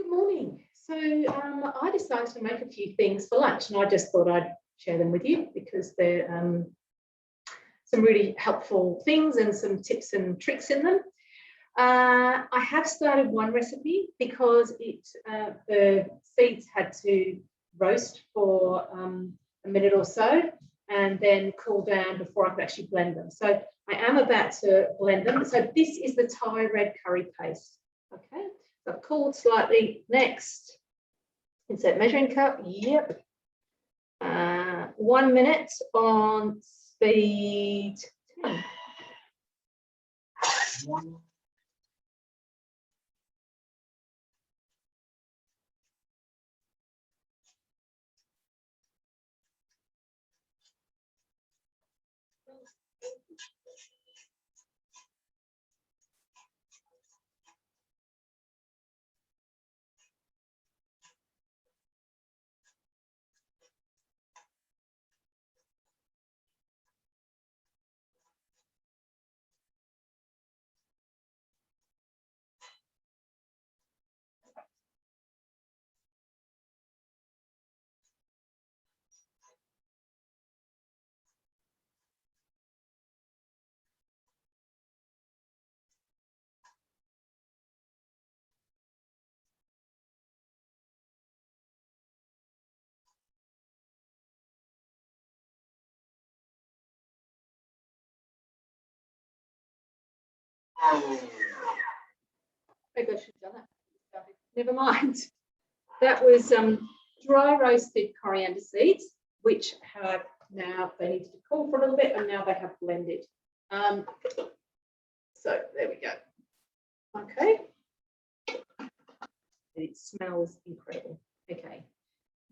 Good morning. So I decided to make a few things for lunch, and I just thought I'd share them with you because they're some really helpful things and some tips and tricks in them. I have started one recipe because the seeds had to roast for a minute or so and then cool down before I could actually blend them. So I am about to blend them. So this is the Thai red curry paste. Okay, so I've cooled slightly. Next, insert measuring cup. Yep. 1 minute on speed 10. Maybe I should have done that. Never mind. That was dry roasted coriander seeds, which have now, they needed to cool for a little bit, and now they have blended. So there we go. Okay. It smells incredible. Okay.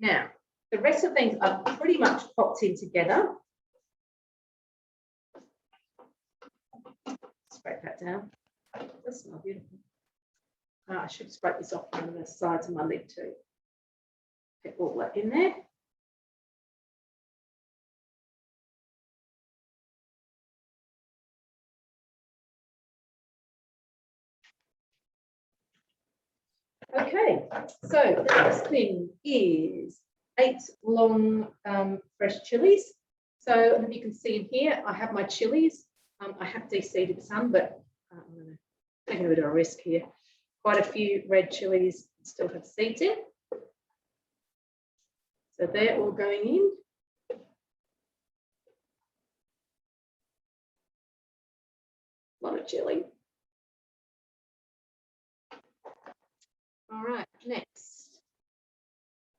Now, the rest of things are pretty much popped in together. Scrape that down. That smells beautiful. I should scrape this off on the sides of my lid too. Get all that in there. Okay, so the next thing is 8 long fresh chilies. So you can see in here, I have my chilies. I have de-seeded some, but I'm going to take a bit of a risk here. Quite a few red chilies still have seeds in. So they're all going in. A lot of chili. All right, next,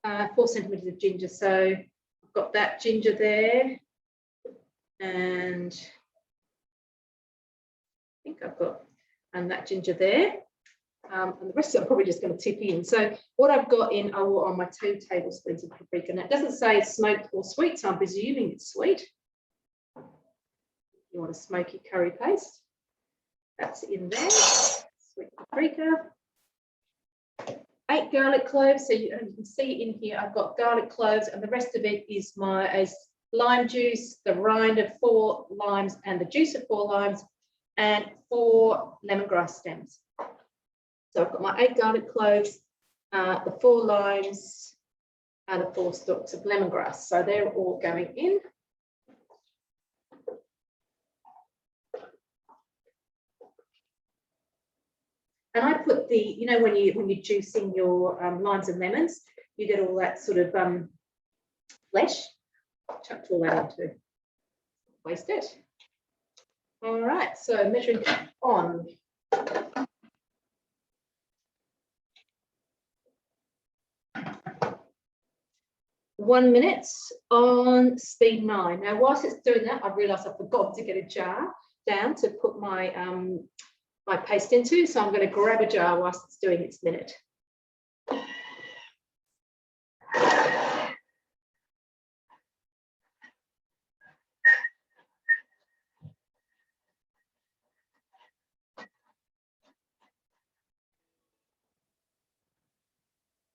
4 centimeters of ginger. So I've got that ginger there, and I think I've got that ginger there. And the rest of it I'm probably just going to tip in. So what I've got in are my 2 tablespoons of paprika. Now it doesn't say smoked or sweet, so I'm presuming it's sweet. You want a smoky curry paste. That's in there. Sweet paprika. 8 garlic cloves. So you can see in here I've got garlic cloves, and the rest of it is my lime juice, the rind of 4 limes and the juice of 4 limes, and 4 lemongrass stems. So I've got my 8 garlic cloves, the 4 limes, and the 4 stalks of lemongrass. So they're all going in. And I put the, you know, when you're juicing your limes and lemons, you get all that sort of flesh. Chucked all that into. Waste it. All right, so measuring cup on. One minute on speed 9. Now, whilst it's doing that, I realised I forgot to get a jar down to put my my paste into, so I'm going to grab a jar whilst it's doing its minute.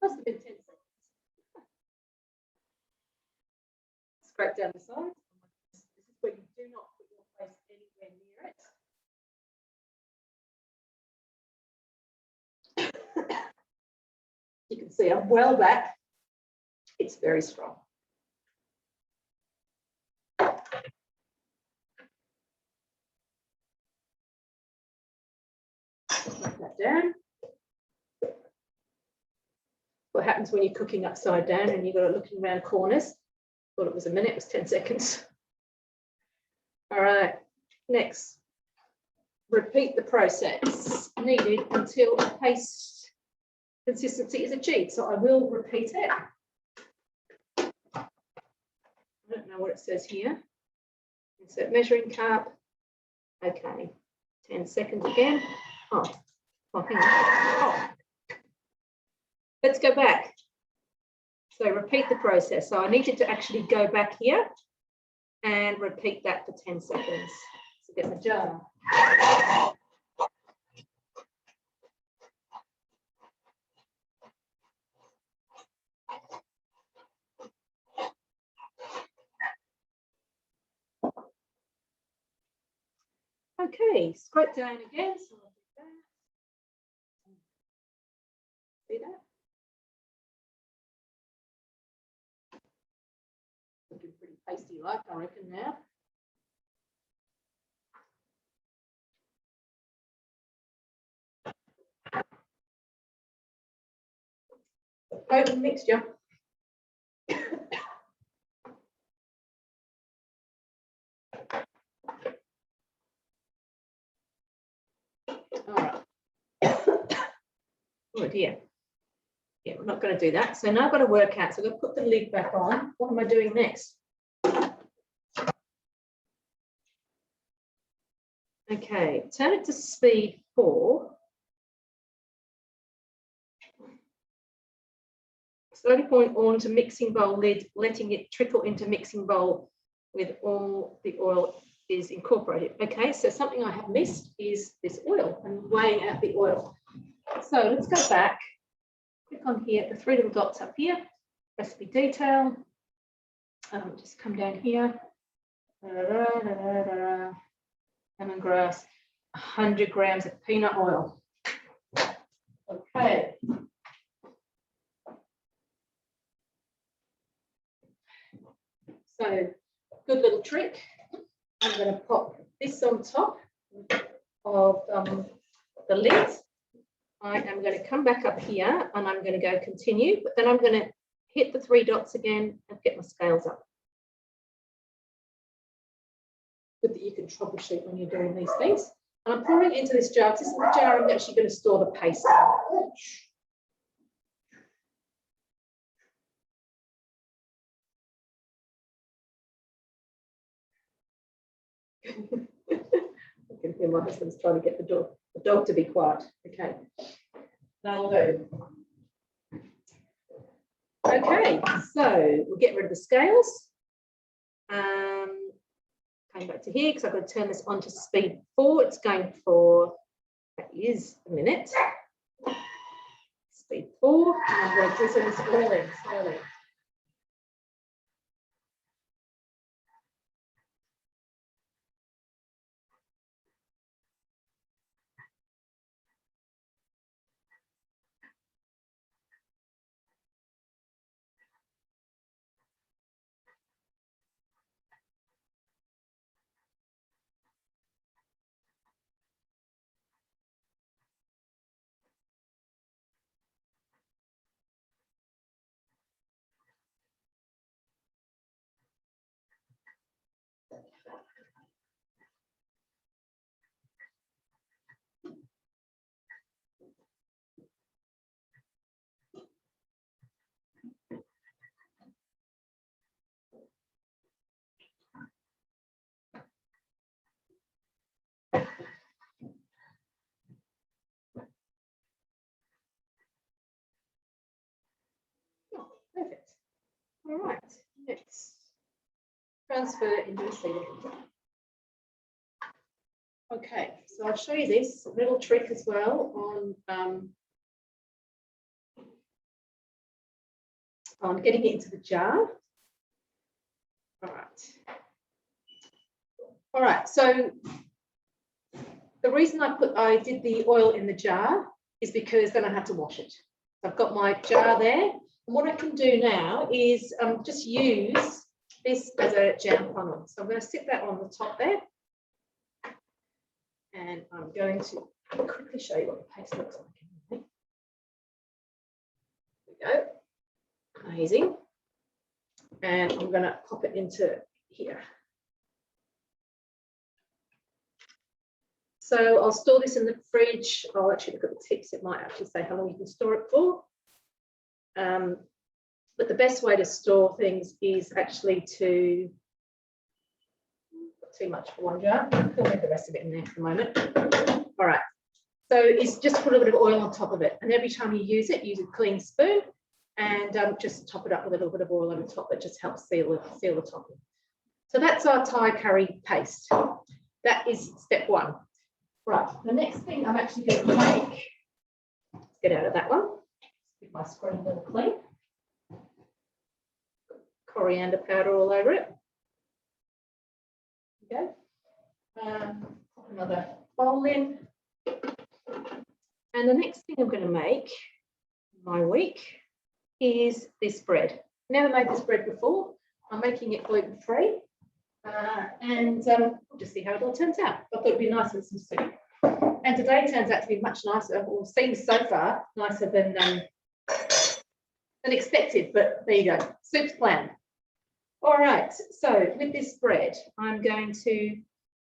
Must have been 10 seconds. Scrape down the sides. This is where you do not put your paste anywhere near it. You can see I'm well back. It's very strong. Put that down. What happens when you're cooking upside down and you've got it looking around corners? Thought it was a minute, it was 10 seconds. All right, next. Repeat the process needed until a paste consistency is achieved. So I will repeat it. I don't know what it says here. Insert measuring cup. Okay, 10 seconds again. Oh, hang on. Oh. Let's go back. So repeat the process. So I needed to actually go back here and repeat that for 10 seconds. So get the jar. Okay, scrape down again. So I'll do that. See that? Looking pretty pasty like, I reckon now. Open mixture. All right. Oh dear. Yeah, we're not going to do that. So now I've got to work out. So I'm going to put the lid back on. What am I doing next? Okay, turn it to speed 4. Slowly pour on to mixing bowl lid, letting it trickle into mixing bowl with all the oil is incorporated. Okay, so something I have missed is this oil and weighing out the oil. So let's go back. Click on here, the 3 little dots up here, recipe detail. Just come down here. Lemongrass, 100 grams of peanut oil. Okay. So, good little trick. I'm going to pop this on top of the lid. I am going to come back up here and I'm going to go continue, but then I'm going to hit the 3 dots again and get my scales up. Good that you can troubleshoot when you're doing these things. And I'm pouring it into this jar. This is the jar I'm actually going to store the paste in. I can hear my husband's trying to get the dog to be quiet. Okay, that'll do. Okay, so we'll get rid of the scales. Coming back to here because I've got to turn this on to speed 4. It's going for, that is a minute. Speed 4, and I'm going to drizzle this all in slowly. Perfect. All right, next. Transfer into a sealing container. Okay, so I'll show you this little trick as well on getting it into the jar. All right, so the reason I did the oil in the jar is because then I had to wash it. I've got my jar there. And what I can do now is just use this as a jam funnel. So I'm going to stick that on the top there. And I'm going to quickly show you what the paste looks like. There we go. Amazing. And I'm going to pop it into here. So I'll store this in the fridge. I'll actually look at the tips. It might actually say how long you can store it for. But the best way to store things is actually to, not too much for one jar. I'll leave the rest of it in there for the moment. All right. So it's just put a bit of oil on top of it. And every time you use it, use a clean spoon and just top it up with a little bit of oil over the top. It just helps seal the topping. So that's our Thai curry paste. That is step one. Right, the next thing I'm actually going to make, let's get out of that one, get my screen a little clean. Coriander powder all over it. There we go. Put another bowl in. And the next thing I'm going to make my week is this bread. Never made this bread before. I'm making it gluten-free. And we'll just see how it all turns out. I thought it'd be nice with some soup. And today turns out to be much nicer, or seems so far nicer than expected. But there you go, soup's planned. All right, so with this bread, I'm going to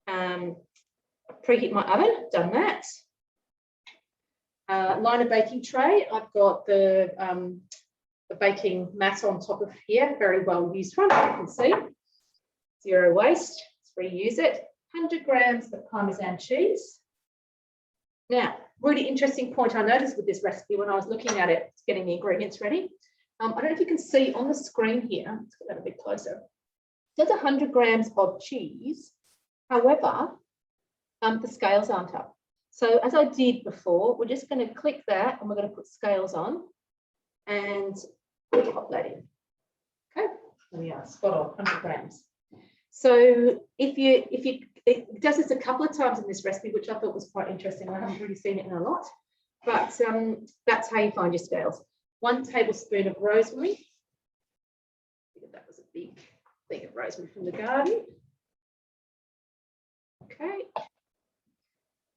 preheat my oven. Done that. Line a baking tray. I've got the baking mat on top of here, very well used one, you can see. Zero waste, let's reuse it. 100 grams of Parmesan cheese. Now, really interesting point I noticed with this recipe when I was looking at it, getting the ingredients ready. I don't know if you can see on the screen here, let's get that a bit closer. It says 100 grams of cheese. However, the scales aren't up. So as I did before, we're just going to click that and we're going to put scales on and we'll pop that in. Okay, there we are, spot on, 100 grams. So it does this a couple of times in this recipe, which I thought was quite interesting. I haven't really seen it in a lot, but that's how you find your scales. 1 tablespoon of rosemary. That was a big thing of rosemary from the garden. Okay.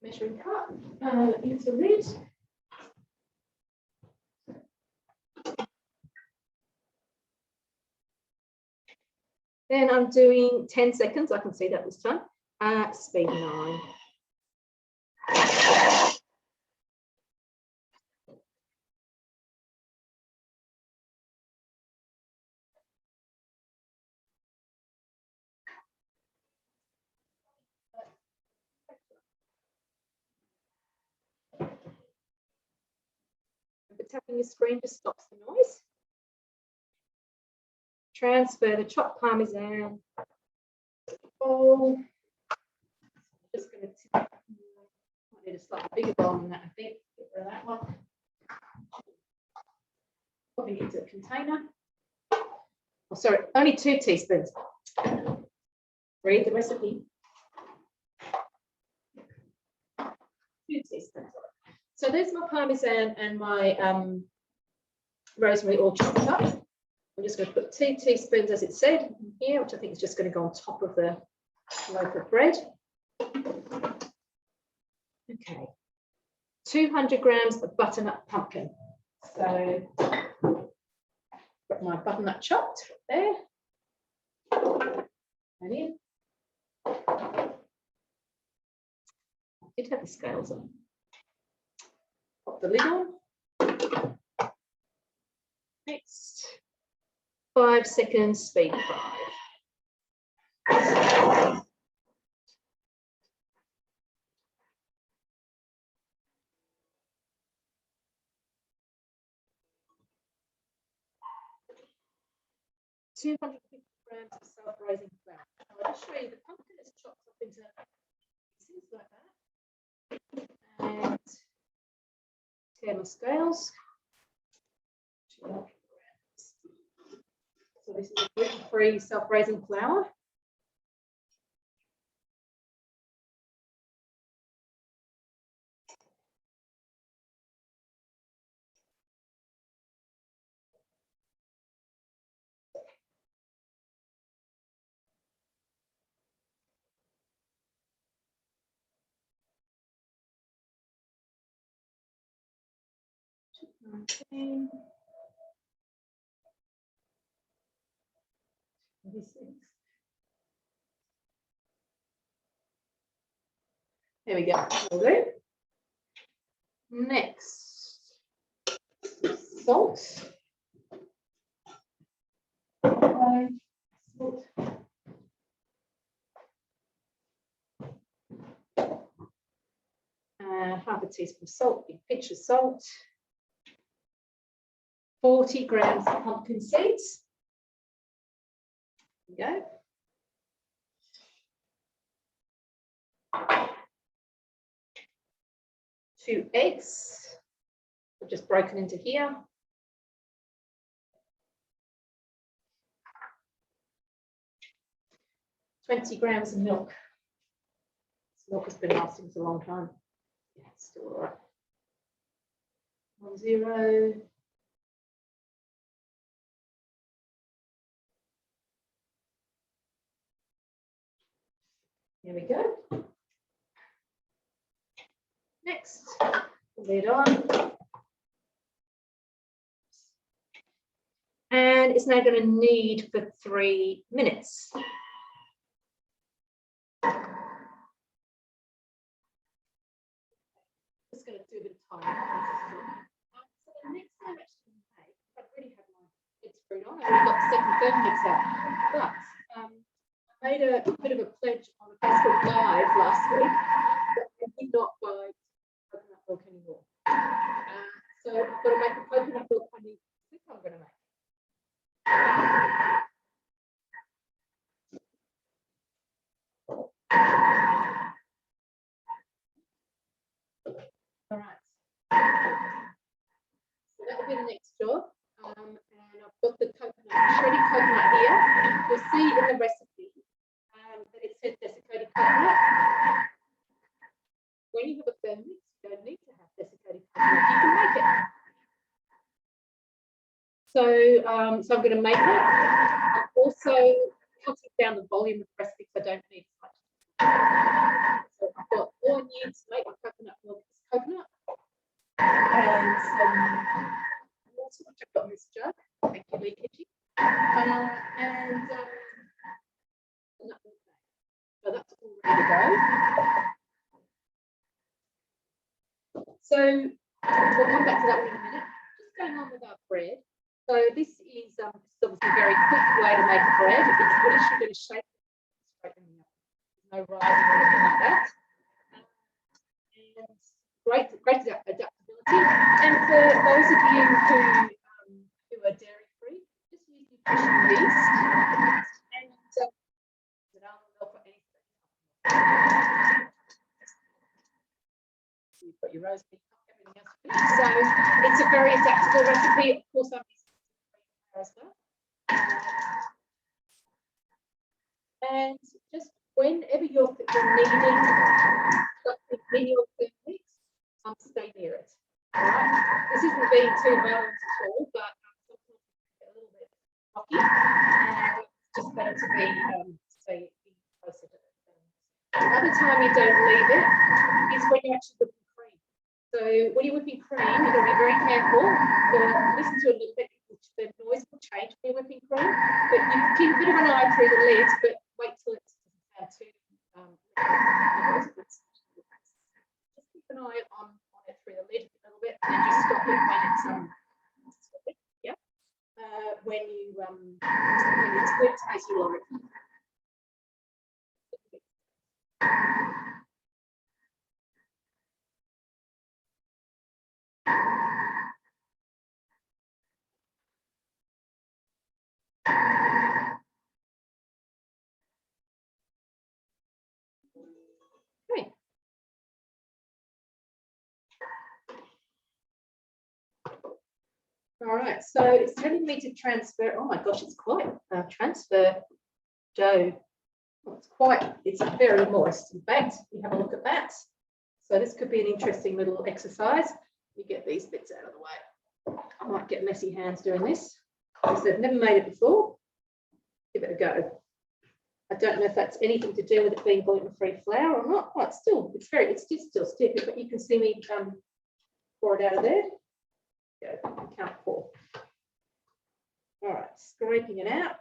Measuring cup into lid. Then I'm doing 10 seconds. I can see that this time. Speed 9. But tapping your screen just stops the noise. Transfer the chopped Parmesan to the bowl. Just going to tip. I need a slightly bigger bowl than that, I think. Get rid of that one. Popping it into a container. Oh, sorry, only 2 teaspoons. Read the recipe. 2 teaspoons. So there's my Parmesan and my rosemary all chopped up. I'm just going to put 2 teaspoons, as it said, here, which I think is just going to go on top of the loaf of bread. Okay. 200 grams of butternut pumpkin. So, got my butternut chopped there. And in. I did have the scales on. Pop the lid on. Next. 5 seconds, speed 5. $250 grams of self-raising flour. I'll just show you the pumpkin is chopped up into pieces like that. And tear my scales. 200 grams. So this is a gluten-free self-raising flour. 19, 26. There we go. Will do. Next, salt. Salt. Half a teaspoon salt, big pinch of salt. 40 grams of pumpkin seeds. There we go. 2 eggs. I've just broken into here. 20 grams of milk. This milk has been lasting for a long time. Yeah, it's still all right. 10. Here we go. Next, lid on. And it's now going to knead for 3 minutes. Just going to do a bit of time. So the next thing I'm actually going to make, I really have my eggs fruit on. I've got the second Thermomix out, but I made a bit of a pledge on a Facebook Live last week that I did not buy coconut milk anymore. So I've got to make the coconut milk I need. This I'm going to make. All right. So that will be the next job. And I've got the coconut, shredded coconut here. You'll see in the recipe that it says desiccated coconut. When you have a Thermomix, you don't need to have desiccated coconut. You can make it. So, so I'm going to make it. I'm also cutting down the volume of the recipe because I don't need as much. So I've got all I need to make my coconut milk is coconut. And some water, which I've got in this jug. Thank you, leakage. And so that's all ready to go. So we'll come back to that one in a minute. Just going on with our bread. So this is obviously a very quick way to make a bread. It's literally going to shake it straight in the oven. No rising or anything like that. And great adaptability. And for those of you who are dairy free, just use nutrition yeast and almond milk or anything. You've got your rosemary, everything else. So it's a very adaptable recipe. Of course, I'm using as well. And just whenever you're needing something in your Thermomix, stay near it. All right. This isn't being too violent at all, but sometimes it's a little bit rocky, and it's just better to be stay closer to it. Another time you don't leave it is when you're actually whipping cream. So when you're whipping cream, you've got to be very careful. Listen to a little bit. The noise will change when you're whipping cream, but you keep a bit of an eye through the lid, but wait till it's too just keep an eye on it through the lid a little bit, and then just stop it when it's when it's whipped as you want it. Okay. All right, so it's telling me to transfer. Oh my gosh, it's quite transfer dough. Well, it's very moist. In fact, you have a look at that. So this could be an interesting little exercise. You get these bits out of the way. I might get messy hands doing this. As I said, never made it before. Give it a go. I don't know if that's anything to do with it being gluten-free flour or not. Oh, it's just still sticky, but you can see me pour it out of there. go. Count 4. All right, scraping it out.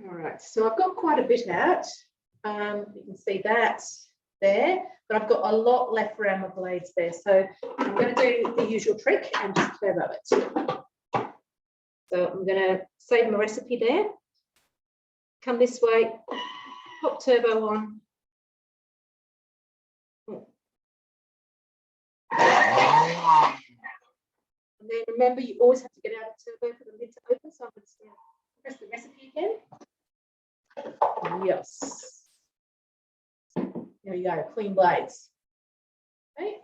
All right, so I've got quite a bit out. You can see that there, but I've got a lot left around my blades there. So I'm going to do the usual trick and just turbo it. So I'm going to save my recipe there. Come this way, pop turbo on. And then remember, you always have to get out of turbo for the lid to open. So I'm just going to press the recipe again. Yes. There you go, clean blades. Okay.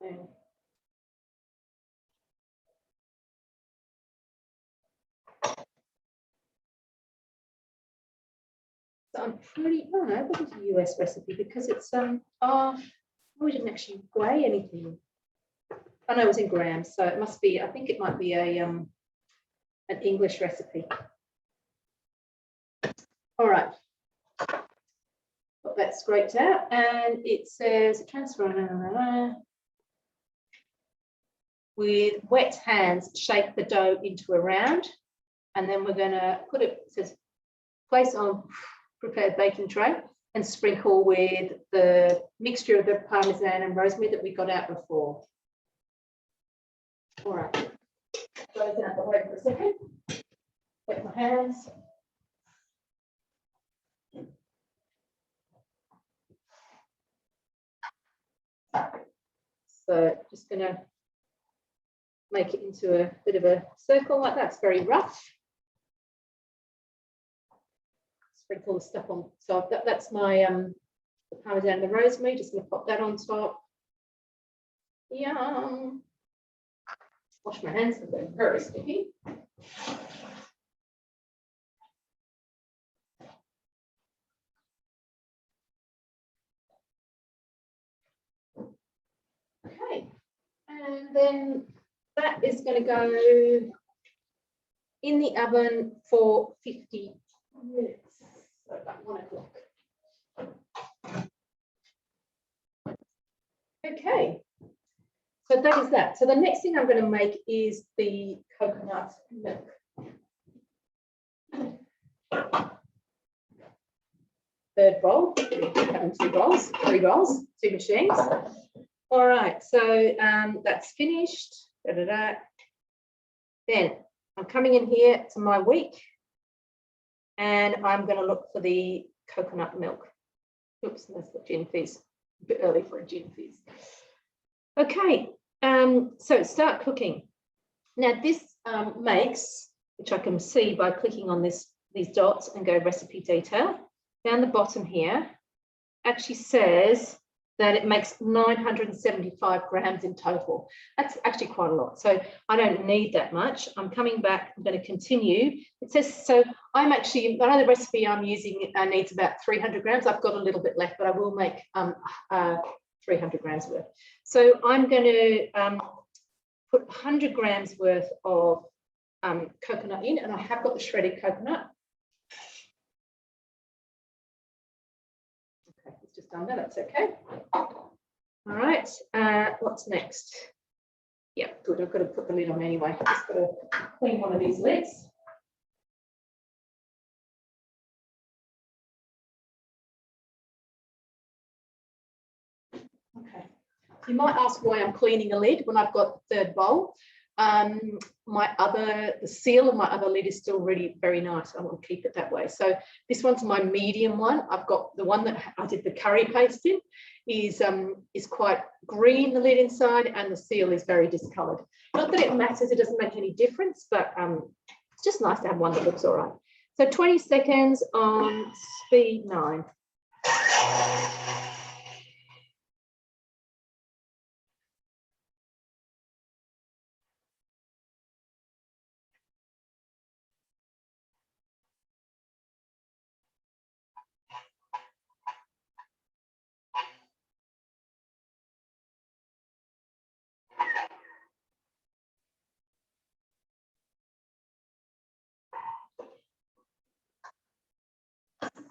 And so I'm pretty, I don't know, what is a US recipe? Because it's, we didn't actually weigh anything. I know it was in grams, so it must be, I think it might be a an English recipe. All right. Got that scraped out, and it says transfer with wet hands, shake the dough into a round, and then we're going to put it says place on prepared baking tray and sprinkle with the mixture of the parmesan and rosemary that we got out before. All right, those out the way for a second. Wet my hands. So just going to make it into a bit of a circle like that. It's very rough. Sprinkle the stuff on. So that's my the parmesan and the rosemary. Just going to pop that on top. Yum. Wash my hands because they're very sticky. Okay, and then that is going to go in the oven for 50 minutes. So about 1 o'clock. Okay, so that is that. So the next thing I'm going to make is the coconut milk. Third bowl, having 2 bowls, 3 bowls, 2 machines. All right, so that's finished. Da-da-da. Then I'm coming in here to my week, and I'm going to look for the coconut milk. Oops, that's the gin fizz. A bit early for a gin fizz. Okay, so start cooking. Now this makes, which I can see by clicking on these dots and go recipe detail, down the bottom here, actually says that it makes 975 grams in total. That's actually quite a lot. So I don't need that much. I'm coming back, I'm going to continue. It says, so I'm actually, I know the recipe I'm using needs about 300 grams. I've got a little bit left, but I will make 300 grams worth. So I'm going to put 100 grams worth of coconut in, and I have got the shredded coconut. Okay, it's just done that, that's okay. All right, what's next? Yeah, good, I've got to put the lid on anyway. Just got to clean one of these lids. Okay, you might ask why I'm cleaning a lid when I've got the third bowl. The seal of my other lid is still really very nice. I want to keep it that way. So this one's my medium one. I've got the one that I did the curry paste in is quite green, the lid inside, and the seal is very discoloured. Not that it matters, it doesn't make any difference, but it's just nice to have one that looks all right. So 20 seconds on speed 9.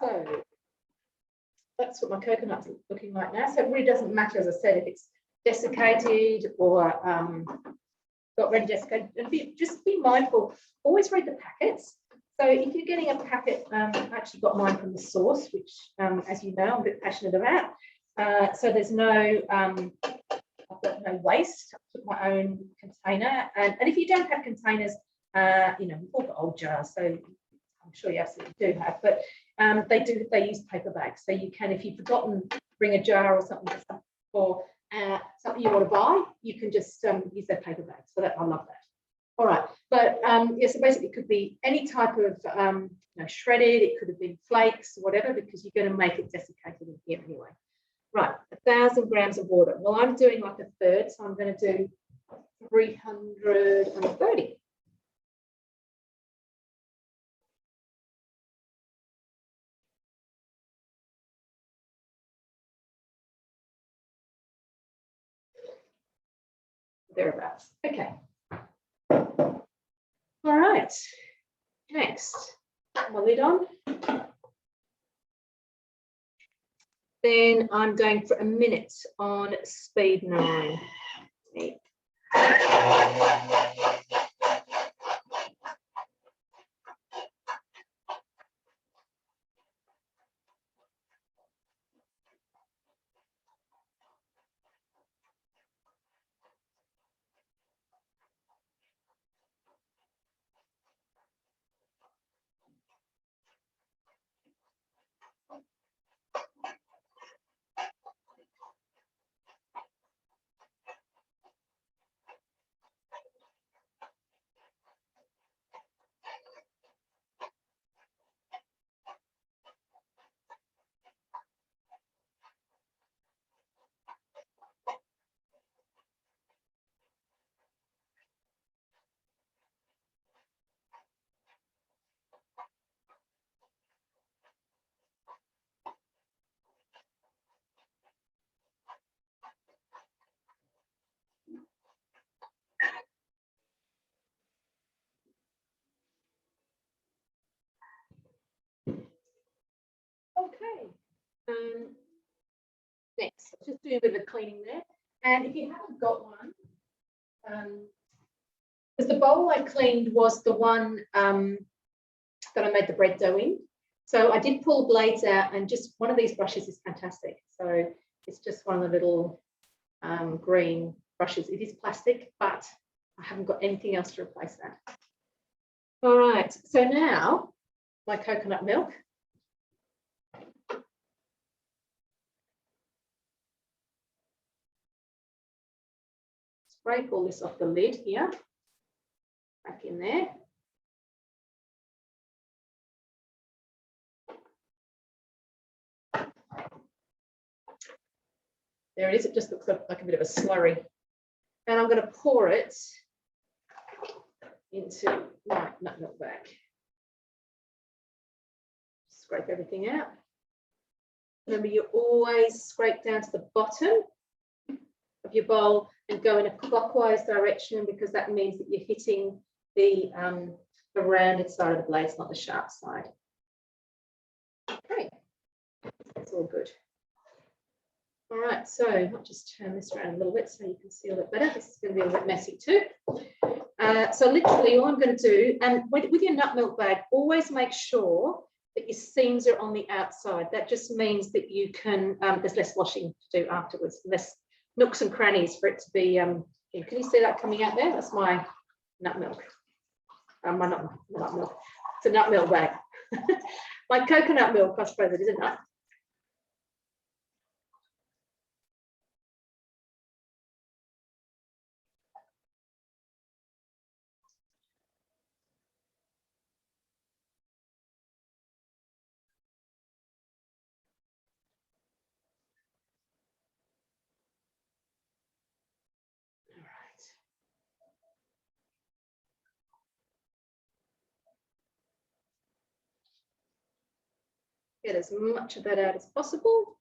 So that's what my coconut's looking like now. So it really doesn't matter, as I said, if it's desiccated or got ready desiccated. And just be mindful, always read the packets. So if you're getting a packet, I actually got mine from the source, which, as you know, I'm a bit passionate about. So there's no, I've got no waste. I took my own container. And if you don't have containers, you know, we've all got old jars, so I'm sure you absolutely do have, but they use paper bags. So you can, if you've forgotten to bring a jar or something for something you want to buy, you can just use their paper bags. So that, I love that. All right, but yeah, so basically it could be any type of you know, shredded, it could have been flakes, whatever, because you're going to make it desiccated in here anyway. Right, 1,000 grams of water. Well, I'm doing like a third, so I'm going to do 330. Thereabouts. Okay. All right. Next, put my lid on. Then I'm going for a minute on speed 9. Okay. Next, just do a bit of cleaning there. And if you haven't got one, because the bowl I cleaned was the one that I made the bread dough in. So I did pull the blades out, and just one of these brushes is fantastic. So it's just one of the little green brushes. It is plastic, but I haven't got anything else to replace that. All right, so now my coconut milk. Scrape all this off the lid here, back in there. There it is, it just looks like a bit of a slurry. And I'm going to pour it into my nut milk bag. Scrape everything out. Remember, you always scrape down to the bottom of your bowl and go in a clockwise direction, because that means that you're hitting the rounded side of the blades, not the sharp side. Okay, that's all good. All right, so I'll just turn this around a little bit so you can see a little bit better. This is going to be a little bit messy too. So literally all I'm going to do, and with your nut milk bag, always make sure that your seams are on the outside. That just means that you can, there's less washing to do afterwards, less nooks and crannies for it to be, can you see that coming out there? That's my nut milk. My nut milk. It's a nut milk bag. My coconut milk, I suppose it is a nut. Get as much of that out as possible.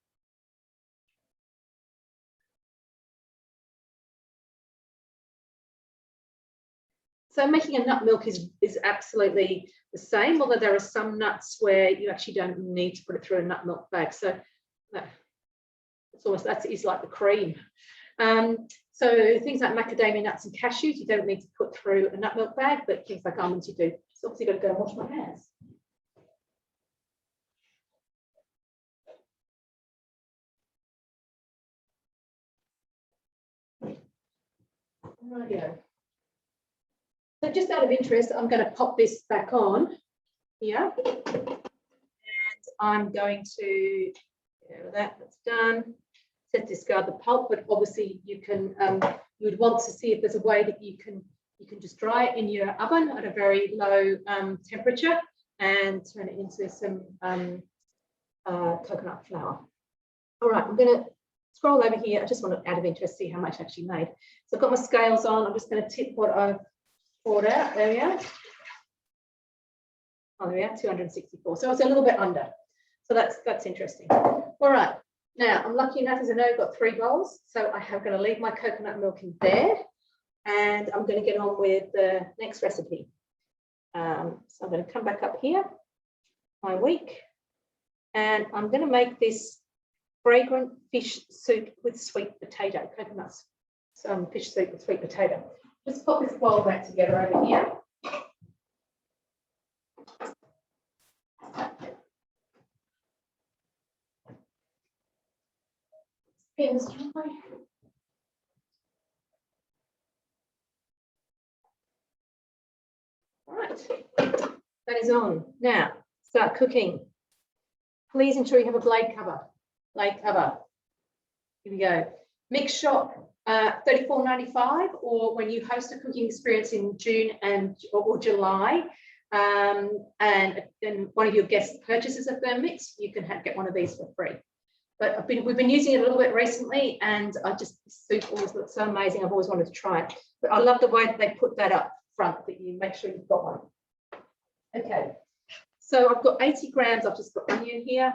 So making a nut milk is absolutely the same, although there are some nuts where you actually don't need to put it through a nut milk bag. So it's almost, that is like the cream. So things like macadamia nuts and cashews, you don't need to put through a nut milk bag, but things like almonds you do. So obviously got to go and wash my hands. Rightio. So just out of interest, I'm going to pop this back on here, and I'm going to, that's done. Set discard the pulp, but obviously you can, you would want to see if there's a way that you can just dry it in your oven at a very low temperature and turn it into some coconut flour. All right, I'm going to scroll over here. I just want to, out of interest, see how much I actually made. So I've got my scales on. I'm just going to tip what I've poured out. There we are. Oh, there we are, 264. So it's a little bit under. So that's interesting. All right. Now, I'm lucky enough, as I know, I've got 3 bowls. So I am going to leave my coconut milk in there. And I'm going to get on with the next recipe. So I'm going to come back up here, my week. And I'm going to make this fragrant fish soup with sweet potato, coconuts, some fish soup with sweet potato. Just pop this bowl back together over here. Pins dry. All right, that is on. Now, start cooking. Please ensure you have a blade cover. Blade cover. Here we go. Mix shop, $34.95, or when you host a cooking experience in June or July, and one of your guests purchases a Thermomix, you can get one of these for free. But we've been using it a little bit recently, and this soup always looks so amazing. I've always wanted to try it. But I love the way that they put that up front, that you make sure you've got one. Okay, so I've got 80 grams. I've just got onion here.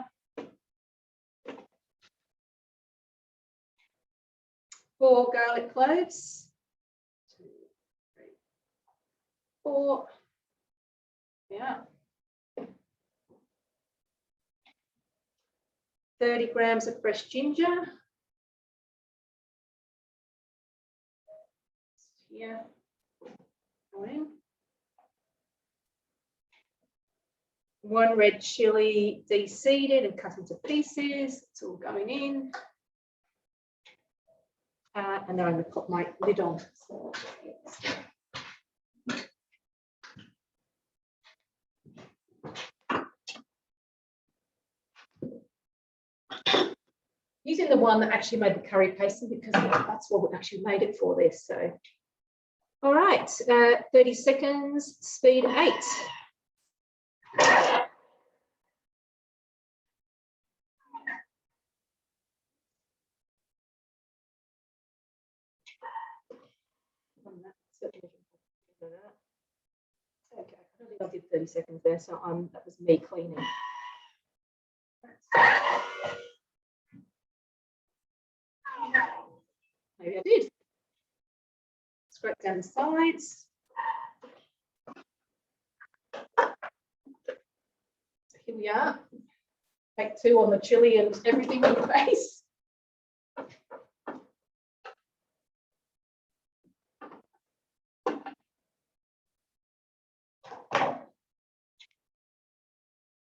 4 garlic cloves. 2, 3, 4. Yeah. 30 grams of fresh ginger. Here. Going. 1 red chili de-seeded and cut into pieces. It's all going in. And then I'm going to put my lid on. So, using the one that actually made the curry pasty, because that's what actually made it for this. So, all right, 30 seconds, speed 8. Okay, I don't think I did 30 seconds there, so that was me cleaning. Maybe I did. Scrape down the sides. So here we are. Take 2 on the chili and everything on the base.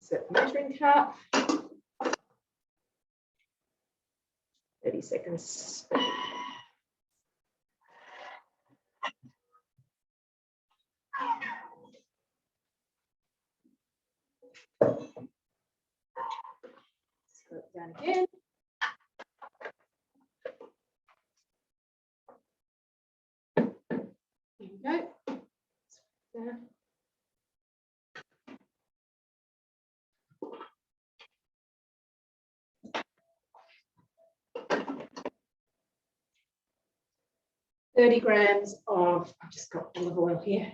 Set the measuring cup. 30 seconds. Scrape down again. Here we go. There. $30 grams of, I've just got olive oil here.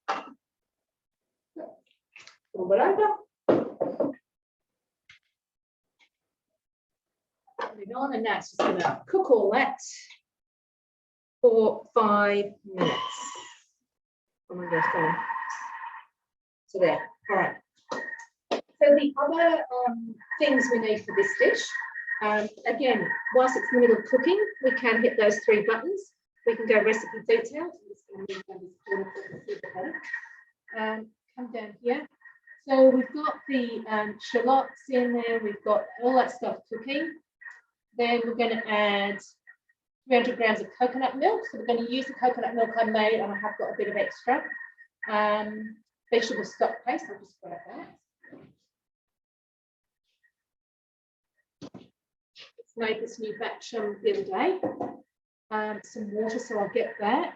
A little bit over. and now it's just going to cook all that for 5 minutes. Oh my gosh, so there. All right. So the other things we need for this dish, again, whilst it's in the middle of cooking, we can hit those 3 buttons. We can go recipe details. I'm just going to move down this corner for the super header. Come down here. So we've got the shallots in there. We've got all that stuff cooking. Then we're going to add 300 grams of coconut milk. So we're going to use the coconut milk I made, and I have got a bit of extra. Vegetable stock paste. I'll just grab that. It's made this new batch the other day. Some water, so I'll get that.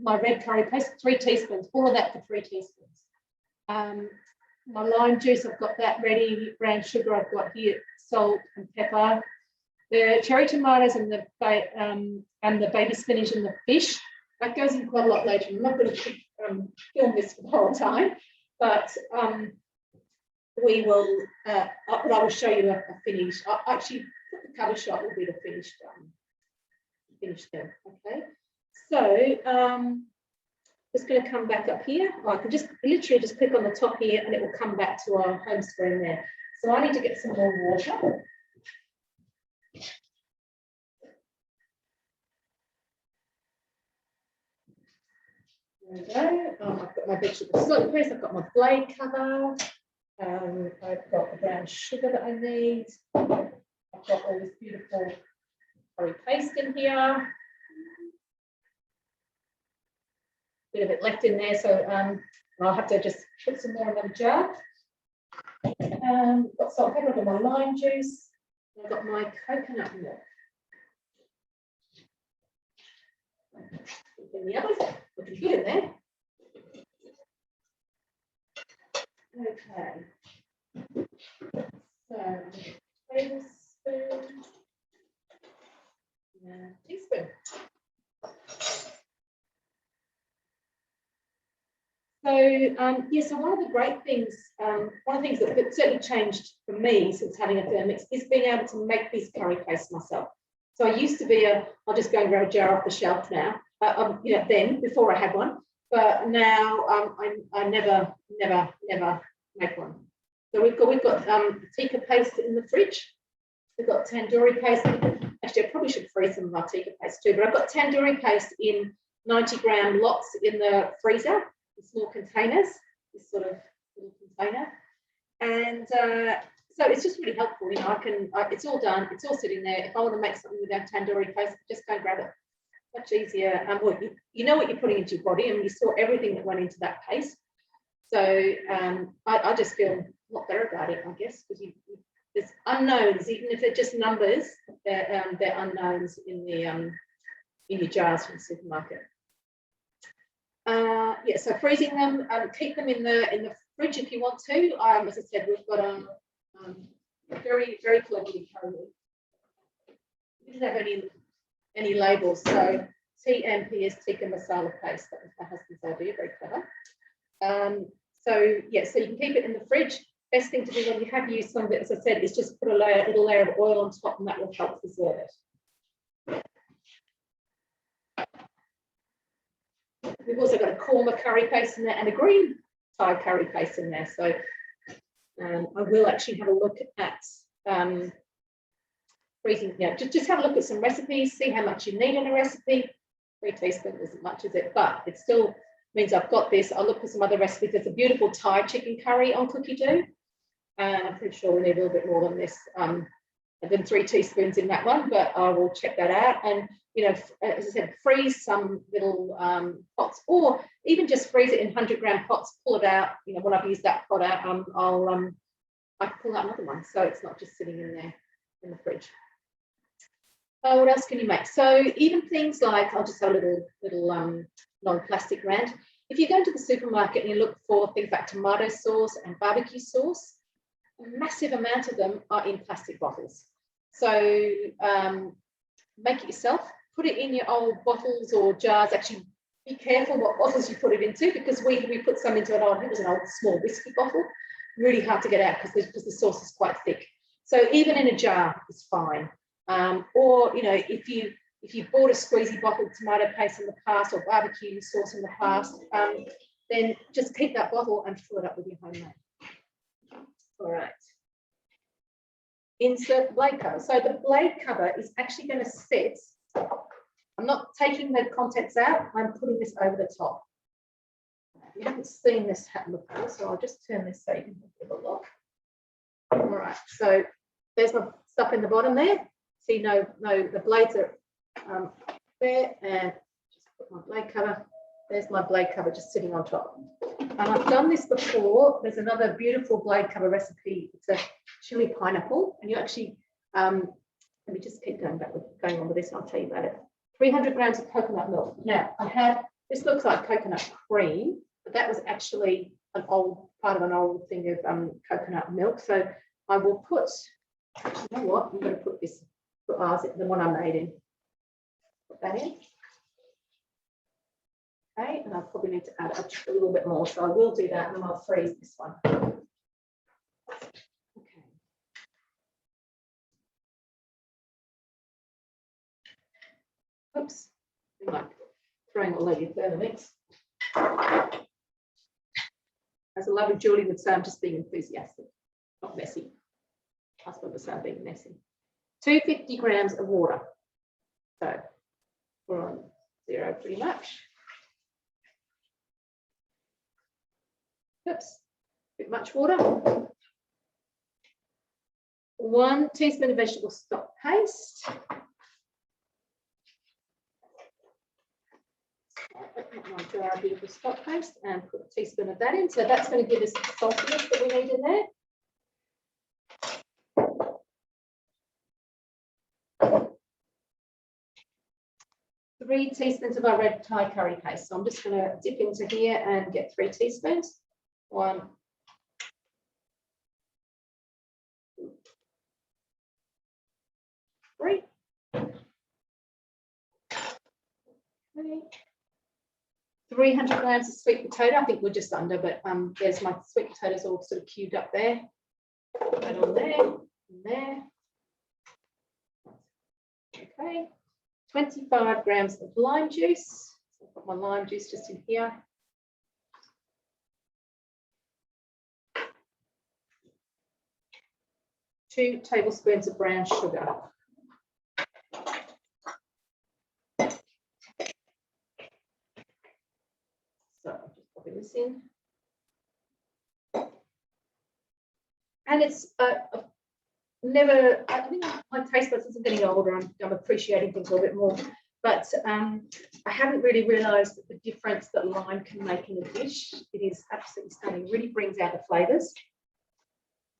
My red curry paste, 3 teaspoons, all of that for 3 teaspoons. My lime juice, I've got that ready. Brown sugar, I've got here, salt and pepper. The cherry tomatoes and the baby spinach and the fish, that goes in quite a lot later. I'm not going to film this for the whole time, but we will. I will show you a finish. Actually, the cover shot will be the finished thing. Okay. So just going to come back up here. I can just literally just click on the top here and it will come back to our home screen there. So I need to get some more water. There we go. I've got my vegetable stock paste, I've got my blade cover, I've got the brown sugar that I need, I've got all this beautiful curry paste in here. Bit of it left in there, so I'll have to just put some more in the jar. Got salt and pepper, I've got my lime juice, I've got my coconut milk. In the oven, looking good in there. Okay. So, tablespoon, and teaspoon. So, yeah, so one of the great things, one of the things that certainly changed for me since having a Thermix is being able to make this curry paste myself. So I used to be I'll just go and grab a jar off the shelf now, you know, then before I had one, but now I never make one. So we've got tikka paste in the fridge. We've got tandoori paste. Actually, I probably should freeze some of our tikka paste too, but I've got tandoori paste in 90-gram lots in the freezer, in small containers, this sort of little container. And so it's just really helpful, you know, it's all done, it's all sitting there. If I want to make something with that tandoori paste, just go and grab it. Much easier. Well, you know what you're putting into your body, and you saw everything that went into that paste. So I just feel a lot better about it, I guess, because there's unknowns, even if they're just numbers, they're unknowns in your jars from the supermarket. Yeah, so freezing them, keep them in the fridge if you want to. As I said, we've got a very cleverly coded. We didn't have any labels, so TMP is tikka masala paste. That was my husband's idea, very clever. So yeah, so you can keep it in the fridge. Best thing to do when you have used some of it, as I said, is just put a little layer of oil on top, and that will help preserve it. We've also got a korma curry paste in there and a green Thai curry paste in there. So I will actually have a look at freezing. Yeah, just have a look at some recipes, see how much you need in a recipe. 3 teaspoons isn't much, is it? But it still means I've got this. I'll look for some other recipes. There's a beautiful Thai chicken curry on Cookie Dough. I'm pretty sure we need a little bit more than this, than 3 teaspoons in that one, but I will check that out. And, you know, as I said, freeze some little pots, or even just freeze it in 100-gram pots, pull it out. You know, when I've used that pot out, I can pull out another one, so it's not just sitting in there in the fridge. What else can you make? So even things like, I'll just have a little non-plastic rant. If you go to the supermarket and you look for things like tomato sauce and barbecue sauce, a massive amount of them are in plastic bottles. So make it yourself, put it in your old bottles or jars. Actually, be careful what bottles you put it into, because we put some into it was an old small whiskey bottle, really hard to get out because the sauce is quite thick. So even in a jar is fine. Or, you know, if you bought a squeezy bottled tomato paste in the past or barbecue sauce in the past, then just keep that bottle and fill it up with your homemade. All right. Insert blade cover. So the blade cover is actually going to sit. I'm not taking the contents out. I'm putting this over the top. You haven't seen this happen before, so I'll just turn this so you can have a look. All right. So there's my stuff in the bottom there. See, no, the blades are there, and just put my blade cover. There's my blade cover just sitting on top. And I've done this before. There's another beautiful blade cover recipe. It's a chili pineapple, and you actually let me just keep going on with this, and I'll tell you about it. 300 grams of coconut milk. Now I have this looks like coconut cream, but that was actually an old thing of coconut milk. So I will put. You know what? I'm going to put this. The one I made in. Put that in. Okay, and I probably need to add a little bit more, so I will do that, and then I'll freeze this one. Okay. Oops, I'm like throwing all over your Thermomix. As a lovely Julie would say, I'm just being enthusiastic, not messy. I suppose would say I'm being messy. 250 grams of water. So we're on 0 pretty much. Oops, a bit much water. 1 teaspoon of vegetable stock paste. Open my jar of beautiful stock paste and put a teaspoon of that in. So that's going to give us the saltiness that we need in there. 3 teaspoons of our red Thai curry paste. So I'm just going to dip into here and get 3 teaspoons. 1, 2, 3. Okay. 300 grams of sweet potato. I think we're just under, but there's my sweet potatoes all sort of cubed up there. Put that on there, and there. Okay. 25 grams of lime juice. So I've got my lime juice just in here. Two tablespoons of brown sugar. So I'm just popping this in. And it's I think my taste buds, as I'm getting older, I'm appreciating things a little bit more. But I haven't really realised the difference that lime can make in a dish. It is absolutely stunning. It really brings out the flavours.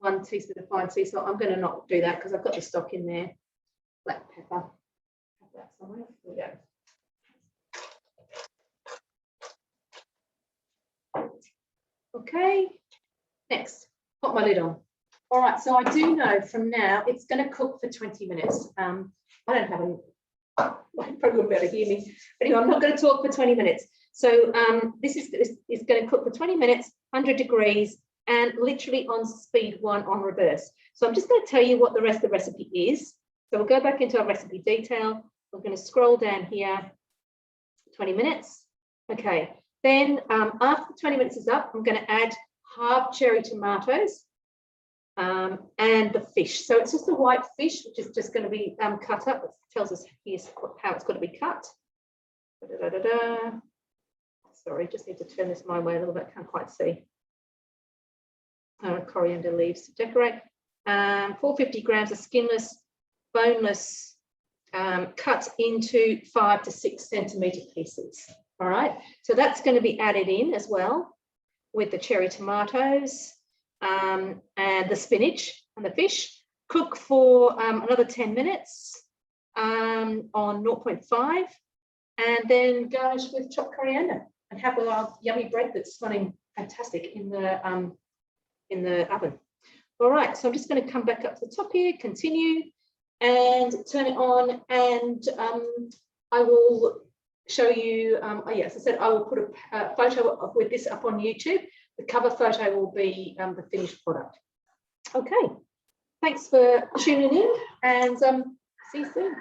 1 teaspoon of fine sea salt. I'm going to not do that because I've got the stock in there. Black pepper. Have that somewhere. Here we go. Okay. Next, put my lid on. All right, so I do know from now it's going to cook for 20 minutes. I don't have any, you probably wouldn't be able to hear me. But anyway, I'm not going to talk for 20 minutes. So this is going to cook for 20 minutes, 100 degrees, and literally on speed 1 on reverse. So I'm just going to tell you what the rest of the recipe is. So we'll go back into our recipe detail. We're going to scroll down here, 20 minutes. Okay, then after 20 minutes is up, I'm going to add half cherry tomatoes. And the fish. So it's just a white fish, which is just going to be cut up. It tells us here's how it's got to be cut. Sorry, just need to turn this my way a little bit. Can't quite see. Coriander leaves to decorate. 450 grams of skinless, boneless, cut into 5 to 6 centimetre pieces. All right. So that's going to be added in as well with the cherry tomatoes. And the spinach and the fish. Cook for another 10 minutes on 0.5, and then garnish with chopped coriander and have our yummy bread that's smelling fantastic in the oven. All right, so I'm just going to come back up to the top here, continue, and turn it on, and I will show you. Yes, I said I will put a photo with this up on YouTube. The cover photo will be the finished product. Okay, thanks for tuning in, and see you soon.